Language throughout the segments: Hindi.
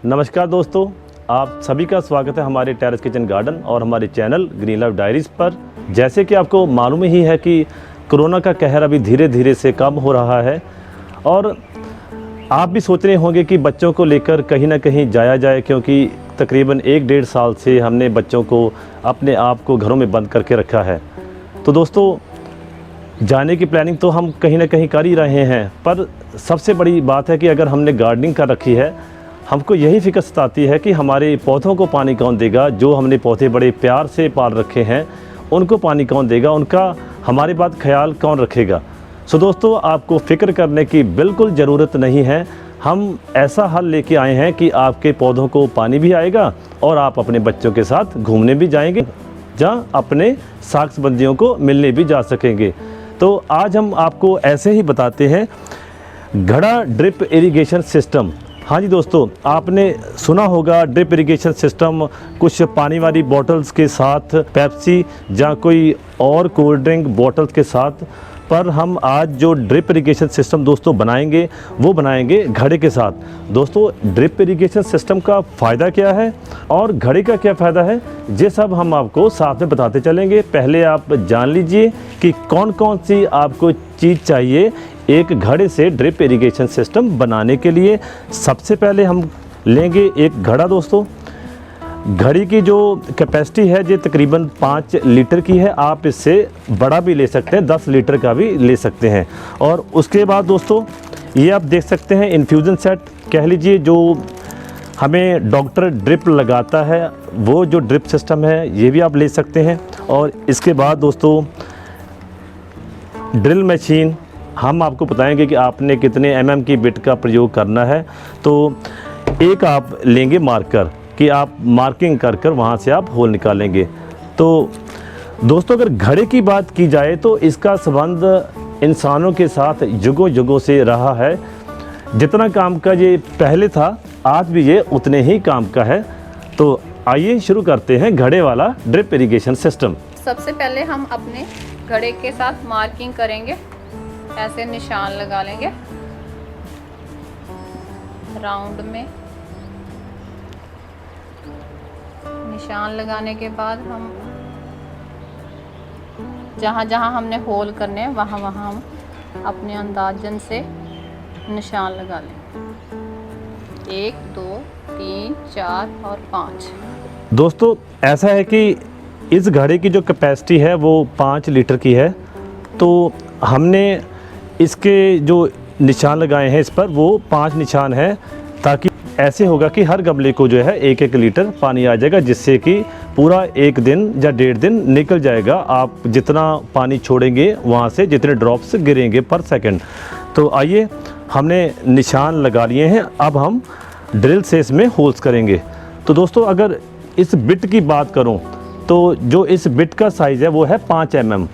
नमस्कार दोस्तों, आप सभी का स्वागत है हमारे टेरेस किचन गार्डन और हमारे चैनल ग्रीन लाइफ डायरीज़ पर। जैसे कि आपको मालूम ही है कि कोरोना का कहर अभी धीरे धीरे से कम हो रहा है और आप भी सोच रहे होंगे कि बच्चों को लेकर कहीं ना कहीं जाया जाए, क्योंकि तकरीबन 1-1.5 साल से हमने बच्चों को अपने आप को घरों में बंद करके रखा है। तो दोस्तों, जाने की प्लानिंग तो हम कहीं ना कहीं कर ही रहे हैं, पर सबसे बड़ी बात है कि अगर हमने गार्डनिंग कर रखी है, हमको यही फ़िक्र सताती है कि हमारे पौधों को पानी कौन देगा। जो हमने पौधे बड़े प्यार से पाल रखे हैं उनको पानी कौन देगा, उनका हमारे बाद ख्याल कौन रखेगा। सो दोस्तों, आपको फ़िक्र करने की बिल्कुल ज़रूरत नहीं है। हम ऐसा हल लेके आए हैं कि आपके पौधों को पानी भी आएगा और आप अपने बच्चों के साथ घूमने भी जाएंगे, जहाँ अपने साग संबंधियों को मिलने भी जा सकेंगे। तो आज हम आपको ऐसे ही बताते हैं घड़ा ड्रिप इरिगेशन सिस्टम। हाँ जी दोस्तों, आपने सुना होगा ड्रिप इरिगेशन सिस्टम, कुछ पानी वाली बॉटल्स के साथ पेप्सी या कोई और कोल्ड ड्रिंक बॉटल्स के साथ, पर हम आज जो ड्रिप इरिगेशन सिस्टम दोस्तों बनाएंगे वो बनाएंगे घड़े के साथ। दोस्तों, ड्रिप इरिगेशन सिस्टम का फ़ायदा क्या है और घड़े का क्या फ़ायदा है, ये सब हम आपको साथ में बताते चलेंगे। पहले आप जान लीजिए कि कौन कौन सी आपको चीज़ चाहिए एक घड़े से ड्रिप इरिगेशन सिस्टम बनाने के लिए। सबसे पहले हम लेंगे एक घड़ा। दोस्तों, घड़ी की जो कैपेसिटी है ये तकरीबन 5 लीटर की है। आप इससे बड़ा भी ले सकते हैं, 10 लीटर का भी ले सकते हैं। और उसके बाद दोस्तों, ये आप देख सकते हैं इन्फ्यूज़न सेट कह लीजिए, जो हमें डॉक्टर ड्रिप लगाता है वो जो ड्रिप सिस्टम है, ये भी आप ले सकते हैं। और इसके बाद दोस्तों, ड्रिल मशीन, हम आपको बताएंगे कि आपने कितने mm की बिट का प्रयोग करना है। तो एक आप लेंगे मार्कर कि आप मार्किंग कर कर वहाँ से आप होल निकालेंगे। तो दोस्तों, अगर घड़े की बात की जाए तो इसका संबंध इंसानों के साथ युगों युगों से रहा है। जितना काम का ये पहले था, आज भी ये उतने ही काम का है। तो आइए शुरू करते हैं घड़े वाला ड्रिप इरिगेशन सिस्टम। सबसे पहले हम अपने घड़े के साथ मार्किंग करेंगे, ऐसे निशान लगा लेंगे राउंड में। निशान लगाने के बाद हम जहाँ जहाँ हमने होल करने हैं वहाँ वहाँ हम अपने अंदाजन से निशान लगा लेंगे। 1 2 3 4 और 5। दोस्तों, ऐसा है कि इस घड़े की जो कैपेसिटी है वो 5 लीटर की है। तो हमने इसके जो निशान लगाए हैं इस पर वो 5 निशान हैं, ताकि ऐसे होगा कि हर गमले को जो है 1-1 लीटर पानी आ जाएगा, जिससे कि पूरा 1 दिन या 1.5 दिन निकल जाएगा। आप जितना पानी छोड़ेंगे वहाँ से जितने ड्रॉप्स गिरेंगे पर सेकंड। तो आइए, हमने निशान लगा लिए हैं, अब हम ड्रिल से इसमें होल्स करेंगे। तो दोस्तों, अगर इस बिट की बात करूँ तो जो इस बिट का साइज़ है वो है 5 mm।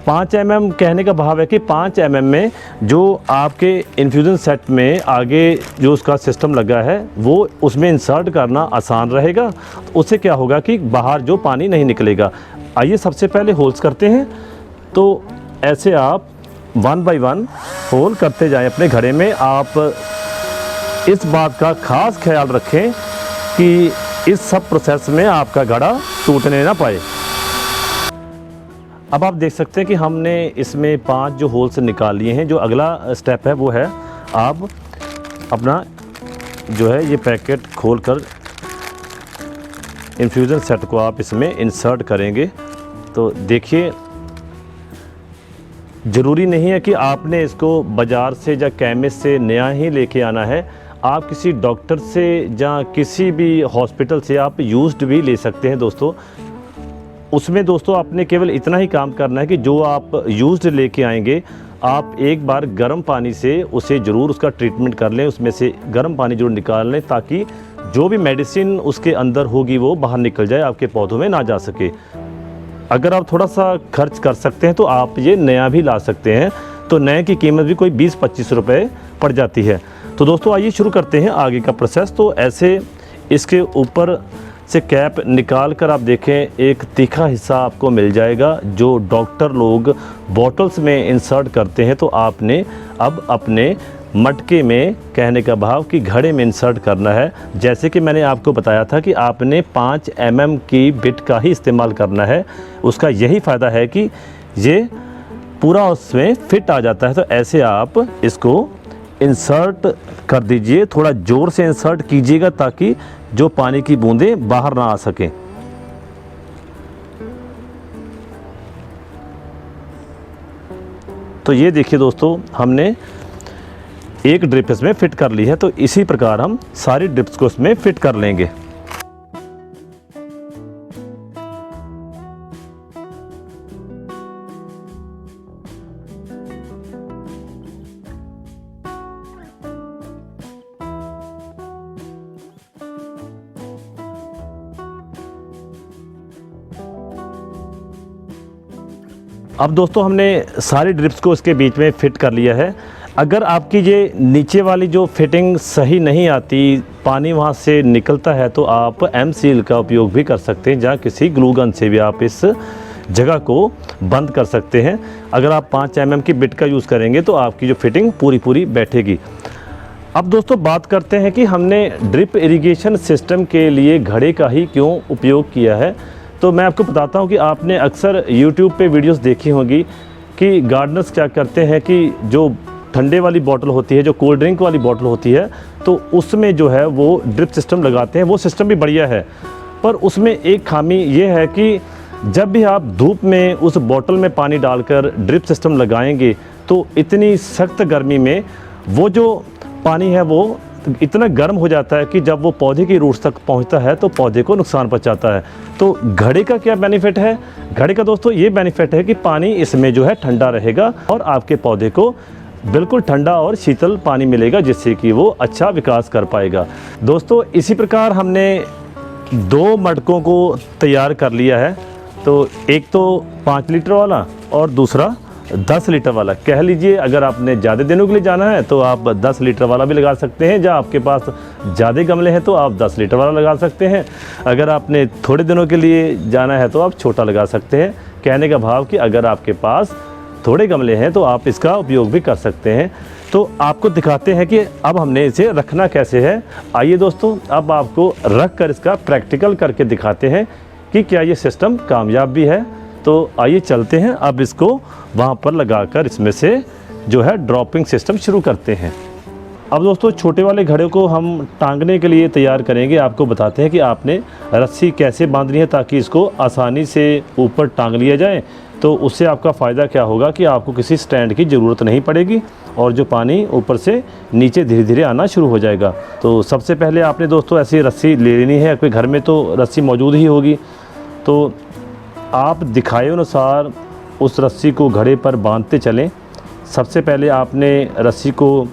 5 mm कहने का भाव है कि 5 mm में जो आपके इन्फ्यूज़न सेट में आगे जो उसका सिस्टम लगा है वो उसमें इंसर्ट करना आसान रहेगा। तो उससे क्या होगा कि बाहर जो पानी नहीं निकलेगा। आइए सबसे पहले होल्स करते हैं। तो ऐसे आप 1 बाय 1 होल करते जाएं अपने घड़े में। आप इस बात का ख़ास ख्याल रखें कि इस सब प्रोसेस में आपका घड़ा टूटने ना पाए। अब आप देख सकते हैं कि हमने इसमें 5 जो होल्स निकाल लिए हैं। जो अगला स्टेप है वो है आप अपना जो है ये पैकेट खोलकर इन्फ्यूज़न सेट को आप इसमें इंसर्ट करेंगे। तो देखिए, ज़रूरी नहीं है कि आपने इसको बाज़ार से या केमिस्ट से नया ही लेके आना है। आप किसी डॉक्टर से या किसी भी हॉस्पिटल से आप यूज्ड भी ले सकते हैं। दोस्तों, उसमें दोस्तों आपने केवल इतना ही काम करना है कि जो आप यूज्ड लेके आएंगे, आप एक बार गर्म पानी से उसे ज़रूर उसका ट्रीटमेंट कर लें, उसमें से गर्म पानी ज़रूर निकाल लें, ताकि जो भी मेडिसिन उसके अंदर होगी वो बाहर निकल जाए, आपके पौधों में ना जा सके। अगर आप थोड़ा सा खर्च कर सकते हैं तो आप ये नया भी ला सकते हैं। तो नए की कीमत भी कोई 20-25 रुपये पड़ जाती है। तो दोस्तों, आइए शुरू करते हैं आगे का प्रोसेस। तो ऐसे इसके ऊपर से कैप निकाल कर आप देखें, एक तीखा हिस्सा आपको मिल जाएगा जो डॉक्टर लोग बॉटल्स में इंसर्ट करते हैं। तो आपने अब अपने मटके में, कहने का भाव कि घड़े में इंसर्ट करना है। जैसे कि मैंने आपको बताया था कि आपने 5 mm की बिट का ही इस्तेमाल करना है। उसका यही फ़ायदा है कि ये पूरा उसमें फिट आ जाता है। तो ऐसे आप इसको इंसर्ट कर दीजिए, थोड़ा ज़ोर से इंसर्ट कीजिएगा ताकि जो पानी की बूंदें बाहर ना आ सकें। तो ये देखिए दोस्तों, हमने एक ड्रिप इसमें फिट कर ली है। तो इसी प्रकार हम सारी ड्रिप्स को इसमें फिट कर लेंगे। अब दोस्तों हमने सारी ड्रिप्स को इसके बीच में फिट कर लिया है। अगर आपकी ये नीचे वाली जो फिटिंग सही नहीं आती, पानी वहाँ से निकलता है, तो आप एम सील का उपयोग भी कर सकते हैं, जहाँ किसी ग्लू गन से भी आप इस जगह को बंद कर सकते हैं। अगर आप 5 mm की बिट का यूज़ करेंगे तो आपकी जो फिटिंग पूरी बैठेगी। अब दोस्तों बात करते हैं कि हमने ड्रिप इरिगेशन सिस्टम के लिए घड़े का ही क्यों उपयोग किया है। तो मैं आपको बताता हूं कि आपने अक्सर YouTube पे वीडियोस देखी होंगी कि गार्डनर्स क्या करते हैं कि जो ठंडे वाली बोतल होती है, जो कोल्ड ड्रिंक वाली बोतल होती है, तो उसमें जो है वो ड्रिप सिस्टम लगाते हैं। वो सिस्टम भी बढ़िया है, पर उसमें एक खामी ये है कि जब भी आप धूप में उस बोतल में पानी डालकर ड्रिप सिस्टम लगाएंगे तो इतनी सख्त गर्मी में वो जो पानी है वो इतना गर्म हो जाता है कि जब वो पौधे की रूट्स तक पहुंचता है तो पौधे को नुकसान पहुंचाता है। तो घड़े का क्या बेनिफिट है? घड़े का दोस्तों ये बेनिफिट है कि पानी इसमें जो है ठंडा रहेगा और आपके पौधे को बिल्कुल ठंडा और शीतल पानी मिलेगा, जिससे कि वो अच्छा विकास कर पाएगा। दोस्तों इसी प्रकार हमने 2 मटकों को तैयार कर लिया है। तो एक तो 5 लीटर वाला और दूसरा 10 लीटर वाला। कह लीजिए अगर आपने ज़्यादा दिनों के लिए जाना है तो आप 10 लीटर वाला भी लगा सकते हैं। जहाँ आपके पास ज़्यादा गमले हैं तो आप 10 लीटर वाला लगा सकते हैं। अगर आपने थोड़े दिनों के लिए जाना है तो आप छोटा लगा सकते हैं। कहने का भाव कि अगर आपके पास थोड़े गमले हैं तो आप इसका उपयोग भी कर सकते हैं। तो आपको दिखाते हैं कि अब हमने इसे रखना कैसे है। आइए दोस्तों, अब आपको रख कर इसका प्रैक्टिकल करके दिखाते हैं कि क्या ये सिस्टम कामयाब भी है। तो आइए चलते हैं, अब इसको वहाँ पर लगाकर इसमें से जो है ड्रॉपिंग सिस्टम शुरू करते हैं। अब दोस्तों छोटे वाले घड़े को हम टांगने के लिए तैयार करेंगे। आपको बताते हैं कि आपने रस्सी कैसे बांधनी है ताकि इसको आसानी से ऊपर टांग लिया जाए। तो उससे आपका फ़ायदा क्या होगा कि आपको किसी स्टैंड की ज़रूरत नहीं पड़ेगी और जो पानी ऊपर से नीचे धीरे धीरे आना शुरू हो जाएगा। तो सबसे पहले आपने दोस्तों ऐसी रस्सी ले लेनी है। आपके घर में तो रस्सी मौजूद ही होगी, तो आप दिखाए अनुसार उस रस्सी को घड़े पर बांधते चलें। सबसे पहले आपने रस्सी को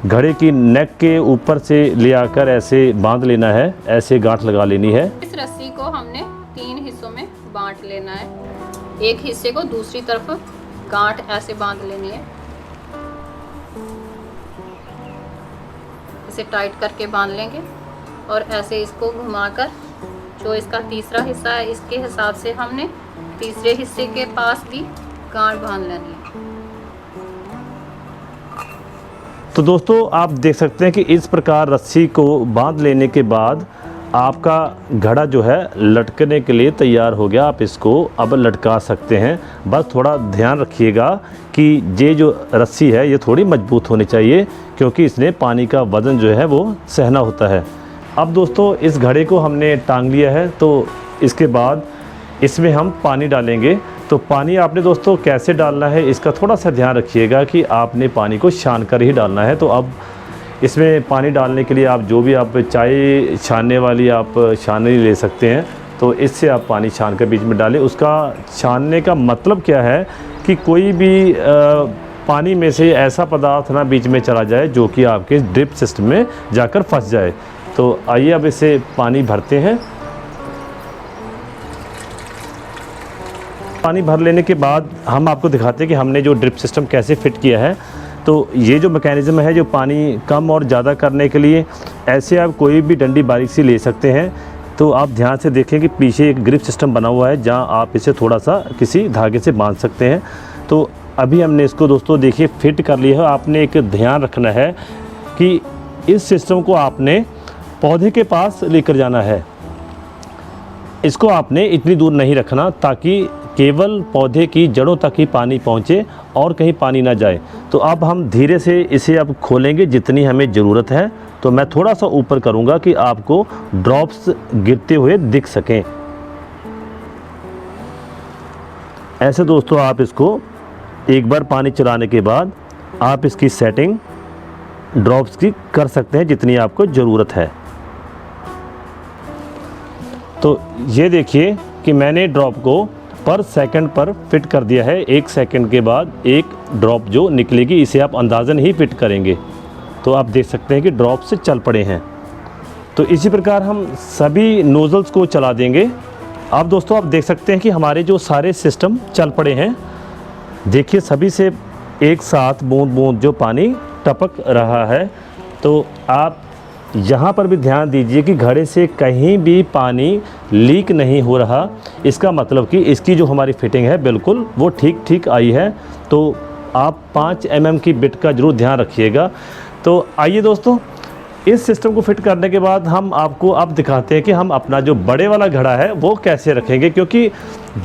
घड़े की नेक के ऊपर से ले आकर ऐसे बांध लेना है, ऐसे गांठ लगा लेनी है। इस रस्सी को हमने 3 हिस्सों में बांट लेना है। एक हिस्से को दूसरी तरफ गांठ ऐसे बांध लेनी है, इसे टाइट करके बांध लेंगे और ऐसे इसको घुमाकर जो इसका तीसरा हिस्सा है इसके हिसाब से हमने तीसरे हिस्से के पास भी गांठ बांध लेनी है। तो दोस्तों आप देख सकते हैं कि इस प्रकार रस्सी को बांध लेने के बाद आपका घड़ा जो है लटकने के लिए तैयार हो गया। आप इसको अब लटका सकते हैं। बस थोड़ा ध्यान रखिएगा कि ये जो रस्सी है ये थोड़ी मजबूत होनी चाहिए, क्योंकि इसने पानी का वज़न जो है वो सहना होता है। अब दोस्तों इस घड़े को हमने टांग लिया है, तो इसके बाद इसमें हम पानी डालेंगे। तो पानी आपने दोस्तों कैसे डालना है इसका थोड़ा सा ध्यान रखिएगा कि आपने पानी को छान कर ही डालना है। तो अब इसमें पानी डालने के लिए आप जो भी आप चाय छानने वाली आप छाननी ले सकते हैं, तो इससे आप पानी छान कर बीच में डालें। उसका छानने का मतलब क्या है कि कोई भी पानी में से ऐसा पदार्थ ना बीच में चला जाए जो कि आपके ड्रिप सिस्टम में जाकर फंस जाए। तो आइए अब इसे पानी भरते हैं। पानी भर लेने के बाद हम आपको दिखाते हैं कि हमने जो ड्रिप सिस्टम कैसे फिट किया है। तो ये जो मैकेनिज़्म है जो पानी कम और ज़्यादा करने के लिए, ऐसे आप कोई भी डंडी बारीक सी ले सकते हैं। तो आप ध्यान से देखें कि पीछे एक ग्रिप सिस्टम बना हुआ है जहां आप इसे थोड़ा सा किसी धागे से बांध सकते हैं। तो अभी हमने इसको दोस्तों देखिए फिट कर लिया है। आपने एक ध्यान रखना है कि इस सिस्टम को आपने पौधे के पास लेकर जाना है। इसको आपने इतनी दूर नहीं रखना ताकि केवल पौधे की जड़ों तक ही पानी पहुंचे और कहीं पानी ना जाए। तो अब हम धीरे से इसे अब खोलेंगे जितनी हमें ज़रूरत है। तो मैं थोड़ा सा ऊपर करूंगा कि आपको ड्रॉप्स गिरते हुए दिख सकें। ऐसे दोस्तों आप इसको एक बार पानी चलाने के बाद आप इसकी सेटिंग ड्रॉप्स की कर सकते हैं जितनी आपको ज़रूरत है। तो ये देखिए कि मैंने ड्रॉप को पर सेकंड पर फिट कर दिया है। 1 सेकंड के बाद एक ड्रॉप जो निकलेगी इसे आप अंदाज़न ही फिट करेंगे। तो आप देख सकते हैं कि ड्रॉप से चल पड़े हैं। तो इसी प्रकार हम सभी नोज़ल्स को चला देंगे। आप दोस्तों आप देख सकते हैं कि हमारे जो सारे सिस्टम चल पड़े हैं। देखिए सभी से एक साथ बूंद बूंद जो पानी टपक रहा है। तो आप यहाँ पर भी ध्यान दीजिए कि घड़े से कहीं भी पानी लीक नहीं हो रहा। इसका मतलब कि इसकी जो हमारी फिटिंग है बिल्कुल वो ठीक आई है। तो आप 5 mm की बिट का ज़रूर ध्यान रखिएगा। तो आइए दोस्तों, इस सिस्टम को फिट करने के बाद हम आपको अब दिखाते हैं कि हम अपना जो बड़े वाला घड़ा है वो कैसे रखेंगे, क्योंकि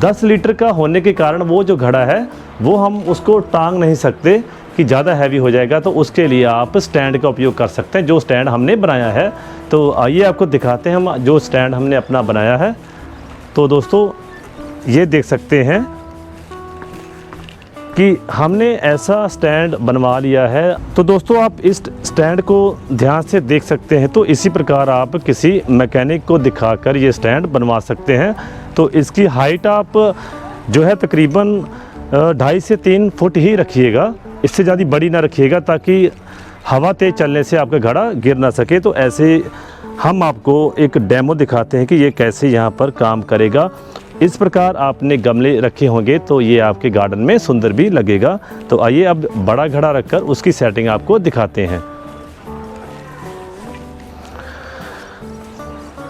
10 लीटर का होने के कारण वो जो घड़ा है वो हम उसको टांग नहीं सकते कि ज़्यादा हैवी हो जाएगा। तो उसके लिए आप स्टैंड का उपयोग कर सकते हैं, जो स्टैंड हमने बनाया है। तो आइए आपको दिखाते हैं हम जो स्टैंड हमने अपना बनाया है। तो दोस्तों ये देख सकते हैं कि हमने ऐसा स्टैंड बनवा लिया है। तो दोस्तों आप इस स्टैंड को ध्यान से देख सकते हैं। तो इसी प्रकार आप किसी मैकेनिक को दिखाकर ये स्टैंड बनवा सकते हैं। तो इसकी हाइट आप जो है तकरीबन 2.5 से 3 फुट ही रखिएगा, इससे ज़्यादा बड़ी ना रखिएगा ताकि हवा तेज़ चलने से आपका घड़ा गिर ना सके। तो ऐसे हम आपको एक डेमो दिखाते हैं कि ये कैसे यहाँ पर काम करेगा। इस प्रकार आपने गमले रखे होंगे तो ये आपके गार्डन में सुंदर भी लगेगा। तो आइए अब बड़ा घड़ा रखकर उसकी सेटिंग आपको दिखाते हैं।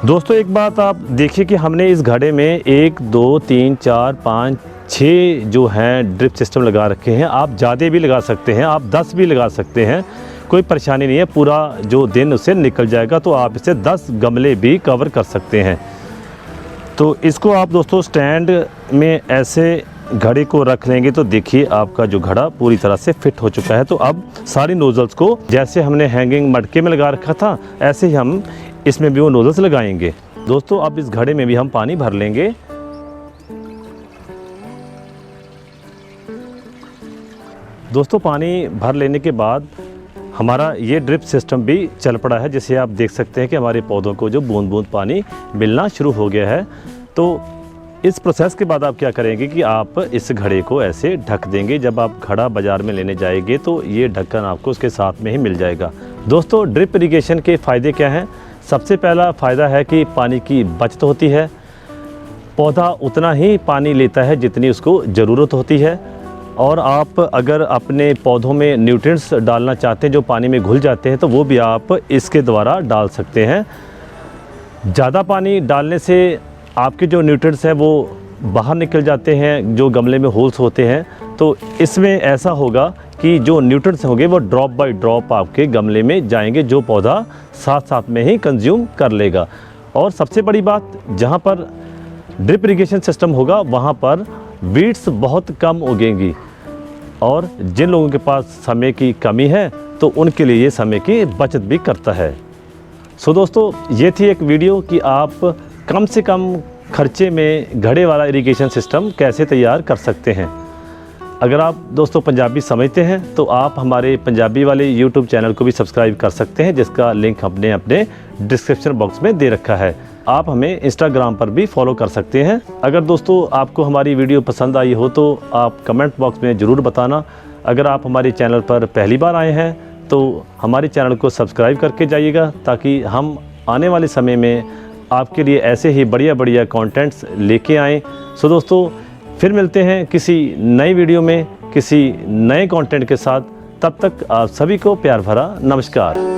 दोस्तों एक बात आप देखिए कि हमने इस घड़े में 1 2 3 4 5 6 जो हैं ड्रिप सिस्टम लगा रखे हैं। आप ज़्यादा भी लगा सकते हैं, आप 10 भी लगा सकते हैं, कोई परेशानी नहीं है। पूरा जो दिन उससे निकल जाएगा। तो आप इसे 10 गमले भी कवर कर सकते हैं। तो इसको आप दोस्तों स्टैंड में ऐसे घड़े को रख लेंगे तो देखिए आपका जो घड़ा पूरी तरह से फिट हो चुका है। तो अब सारी नोज़ल्स को जैसे हमने हैंगिंग मटके में लगा रखा था ऐसे ही हम इसमें भी वो नोज़ल्स लगाएंगे। दोस्तों अब इस घड़े में भी हम पानी भर लेंगे। दोस्तों पानी भर लेने के बाद हमारा ये ड्रिप सिस्टम भी चल पड़ा है, जिसे आप देख सकते हैं कि हमारे पौधों को जो बूंद बूंद पानी मिलना शुरू हो गया है। तो इस प्रोसेस के बाद आप क्या करेंगे कि आप इस घड़े को ऐसे ढक देंगे। जब आप घड़ा बाज़ार में लेने जाएंगे तो ये ढक्कन आपको उसके साथ में ही मिल जाएगा। दोस्तों ड्रिप इरिगेशन के फ़ायदे क्या हैं? सबसे पहला फ़ायदा है कि पानी की बचत होती है। पौधा उतना ही पानी लेता है जितनी उसको ज़रूरत होती है। और आप अगर अपने पौधों में न्यूट्रिएंट्स डालना चाहते हैं जो पानी में घुल जाते हैं तो वो भी आप इसके द्वारा डाल सकते हैं। ज़्यादा पानी डालने से आपके जो न्यूट्रिएंट्स हैं वो बाहर निकल जाते हैं, जो गमले में होल्स होते हैं। तो इसमें ऐसा होगा कि जो न्यूट्रिएंट्स होंगे वो ड्रॉप बाय ड्रॉप आपके गमले में जाएंगे, जो पौधा साथ साथ में ही कंज्यूम कर लेगा। और सबसे बड़ी बात, जहाँ पर ड्रिप इरिगेशन सिस्टम होगा वहाँ पर वीड्स बहुत कम उगेंगी। और जिन लोगों के पास समय की कमी है तो उनके लिए ये समय की बचत भी करता है। सो दोस्तों ये थी एक वीडियो कि आप कम से कम खर्चे में घड़े वाला इरिगेशन सिस्टम कैसे तैयार कर सकते हैं। अगर आप दोस्तों पंजाबी समझते हैं तो आप हमारे पंजाबी वाले यूट्यूब चैनल को भी सब्सक्राइब कर सकते हैं, जिसका लिंक हमने अपने डिस्क्रिप्शन बॉक्स में दे रखा है। आप हमें इंस्टाग्राम पर भी फॉलो कर सकते हैं। अगर दोस्तों आपको हमारी वीडियो पसंद आई हो तो आप कमेंट बॉक्स में ज़रूर बताना। अगर आप हमारे चैनल पर पहली बार आए हैं तो हमारे चैनल को सब्सक्राइब करके जाइएगा, ताकि हम आने वाले समय में आपके लिए ऐसे ही बढ़िया कंटेंट्स लेके आएँ। सो दोस्तों फिर मिलते हैं किसी नई वीडियो में किसी नए कंटेंट के साथ। तब तक आप सभी को प्यार भरा नमस्कार।